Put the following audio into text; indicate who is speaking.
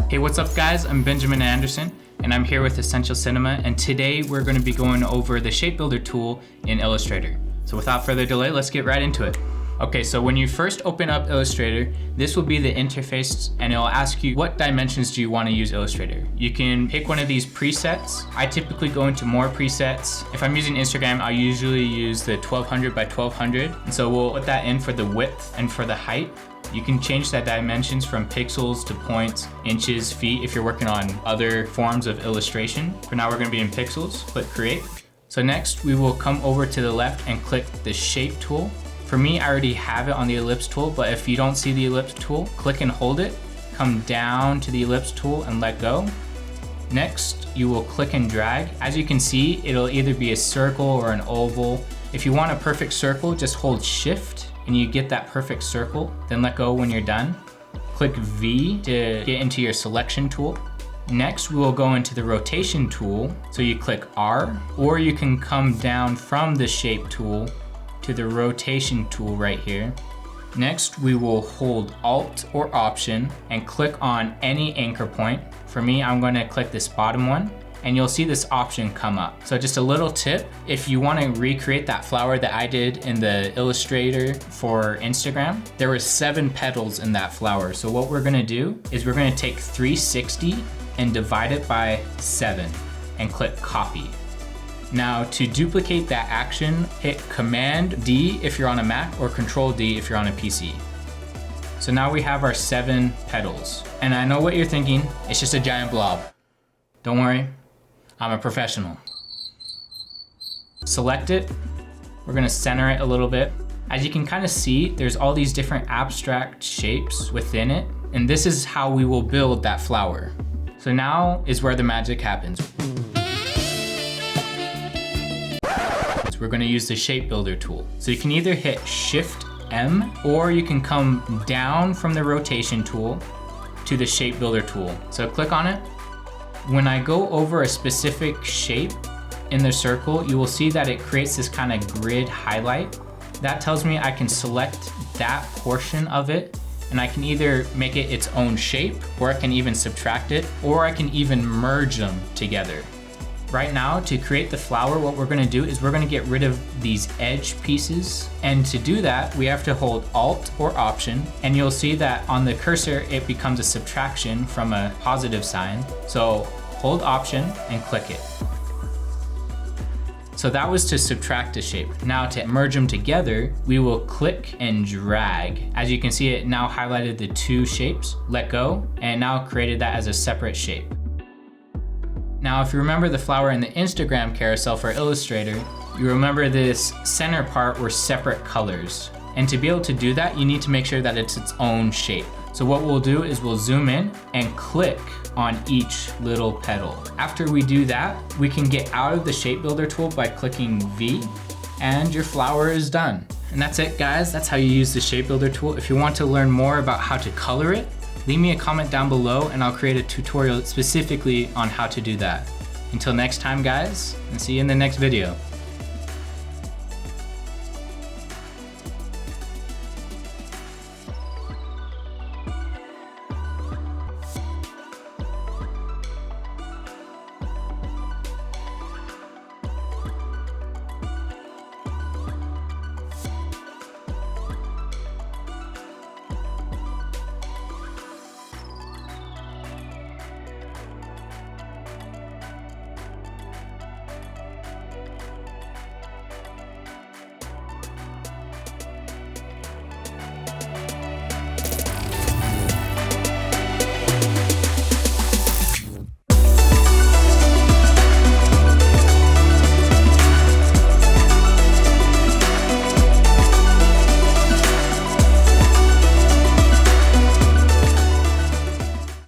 Speaker 1: Hey, what's up guys? I'm Benjamin Anderson and I'm here with Essential Cinema, and today we're going to be going over the shape builder tool in Illustrator. So without further delay, let's get right into it. Okay, so when you first open up Illustrator, this will be the interface and it'll ask you what dimensions do you want to use Illustrator. You can pick one of these presets. I typically go into more presets. If I'm using Instagram, I'll usually use the 1200 by 1200. And so we'll put that in for the width and for the height. You can change that dimensions from pixels to points, inches, feet if you're working on other forms of illustration. For now, we're gonna be in pixels. Click create. So next, we will come over to the left and click the shape tool. For me, I already have it on the ellipse tool, but if you don't see the ellipse tool, click and hold it, come down to the ellipse tool and let go. Next, you will click and drag. As you can see, it'll either be a circle or an oval. If you want a perfect circle, just hold shift and you get that perfect circle, then let go when you're done. Click V to get into your selection tool. Next, we will go into the rotation tool. So you click R, or you can come down from the shape tool to the rotation tool right here. Next, we will hold Alt or Option and click on any anchor point. For me, I'm going to click this bottom one and you'll see this option come up. So just a little tip, if you want to recreate that flower that I did in the Illustrator for Instagram, there were 7 petals in that flower. So what we're going to do is we're going to take 360 and divide it by 7 and click copy. Now to duplicate that action, hit Command D if you're on a Mac or Control D if you're on a PC. So now we have our 7 petals. And I know what you're thinking, it's just a giant blob. Don't worry, I'm a professional. Select it, we're gonna center it a little bit. As you can kind of see, there's all these different abstract shapes within it, and this is how we will build that flower. So now is where the magic happens. We're going to use the shape builder tool. So you can either hit Shift M or you can come down from the rotation tool to the shape builder tool. So click on it. When I go over a specific shape in the circle, you will see that it creates this kind of grid highlight. That tells me I can select that portion of it and I can either make it its own shape, or I can even subtract it, or I can even merge them together. Right now, to create the flower, what we're gonna do is we're gonna get rid of these edge pieces. And to do that, we have to hold Alt or Option, and you'll see that on the cursor, it becomes a subtraction from a positive sign. So hold Option and click it. So that was to subtract a shape. Now to merge them together, we will click and drag. As you can see, it now highlighted the 2 shapes, let go, and now created that as a separate shape. Now, if you remember the flower in the Instagram carousel for Illustrator, you remember this center part were separate colors. And to be able to do that, you need to make sure that it's its own shape. So what we'll do is we'll zoom in and click on each little petal. After we do that, we can get out of the shape builder tool by clicking V, and your flower is done. And that's it, guys. That's how you use the shape builder tool. If you want to learn more about how to color it, leave me a comment down below and I'll create a tutorial specifically on how to do that. Until next time, guys, and see you in the next video.